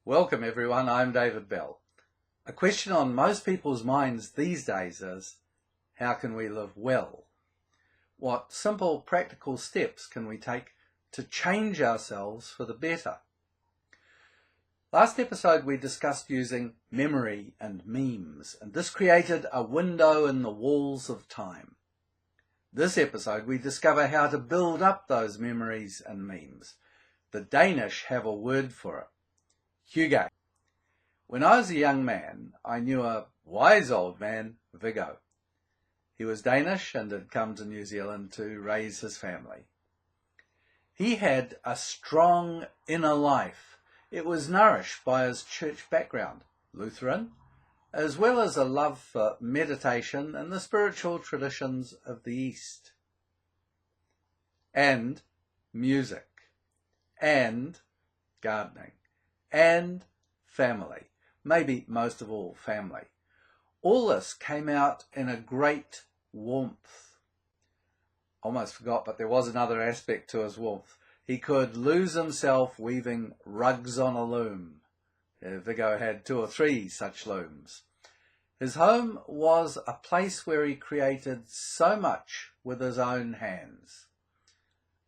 Welcome everyone, I'm David Bell. A question on most people's minds these days is, how can we live well? What simple practical steps can we take to change ourselves for the better? Last episode we discussed using memory and memes, and this created a window in the walls of time. This episode we discover how to build up those memories and memes. The Danish have a word for it. Hygge. When I was a young man, I knew a wise old man, Viggo. He was Danish and had come to New Zealand to raise his family. He had a strong inner life. It was nourished by his church background, Lutheran, as well as a love for meditation and the spiritual traditions of the East. And music, and gardening, and family, maybe most of all family. All this came out in a great warmth. Almost forgot, but there was another aspect to his warmth. He could lose himself weaving rugs on a loom. Viggo had 2 or 3 such looms. His home was a place where he created so much with his own hands.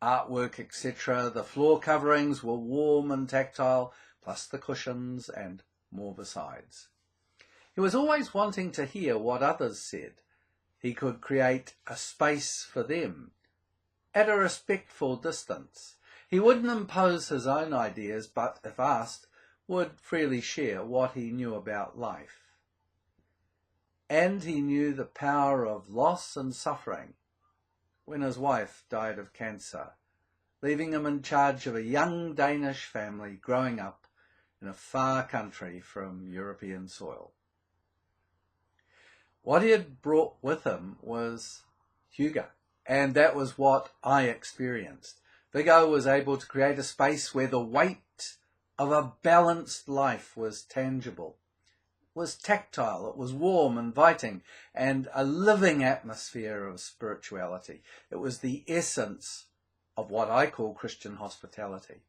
Artwork, etc. The floor coverings were warm and tactile, plus the cushions and more besides. He was always wanting to hear what others said. He could create a space for them at a respectful distance. He wouldn't impose his own ideas, but if asked, would freely share what he knew about life. And he knew the power of loss and suffering when his wife died of cancer, leaving him in charge of a young Danish family growing up in a far country from European soil. What he had brought with him was Hygge, and that was what I experienced. Viggo was able to create a space where the weight of a balanced life was tangible, was tactile, it was warm, inviting, and a living atmosphere of spirituality. It was the essence of what I call Christian hospitality.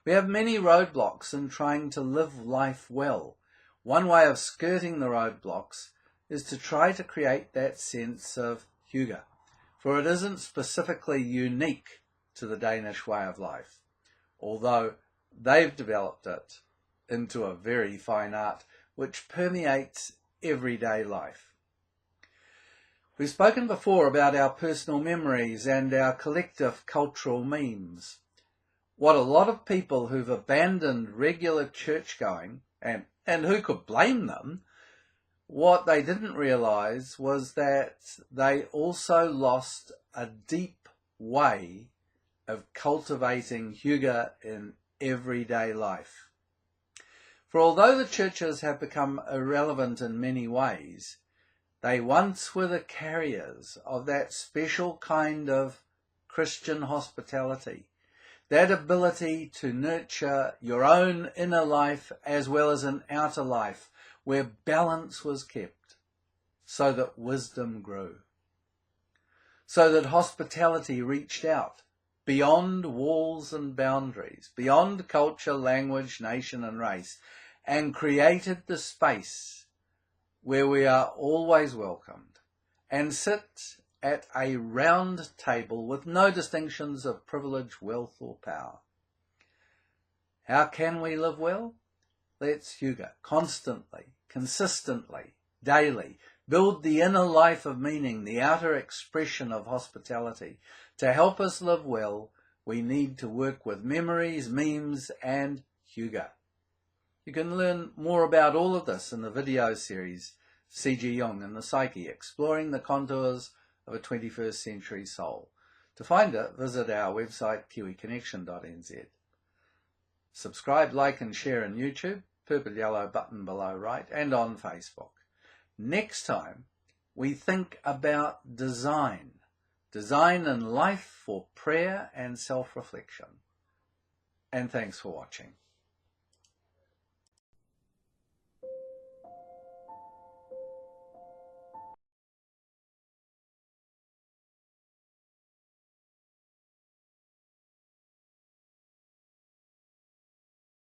We have many roadblocks in trying to live life well. One way of skirting the roadblocks is to try to create that sense of Hygge, for it isn't specifically unique to the Danish way of life, although they've developed it into a very fine art which permeates everyday life. We've spoken before about our personal memories and our collective cultural memes. What a lot of people who've abandoned regular church going, and who could blame them, what they didn't realise was that they also lost a deep way of cultivating Hygge in everyday life. For although the churches have become irrelevant in many ways, they once were the carriers of that special kind of Christian hospitality, that ability to nurture your own inner life as well as an outer life, where balance was kept, so that wisdom grew, so that hospitality reached out beyond walls and boundaries, beyond culture, language, nation and race, and created the space where we are always welcomed and sit at a round table with no distinctions of privilege, wealth or power. How can we live well? Let's Hygge constantly, consistently, daily. Build the inner life of meaning, the outer expression of hospitality. To help us live well, we need to work with memories, memes and Hygge. You can learn more about all of this in the video series C.G. Jung and the Psyche, Exploring the Contours of a 21st Century Soul. To find it, visit our website kiwiconnexion.nz. Subscribe, like and share on YouTube, purple yellow button below right, and on Facebook. Next time, we think about design in life for prayer and self-reflection. And thanks for watching.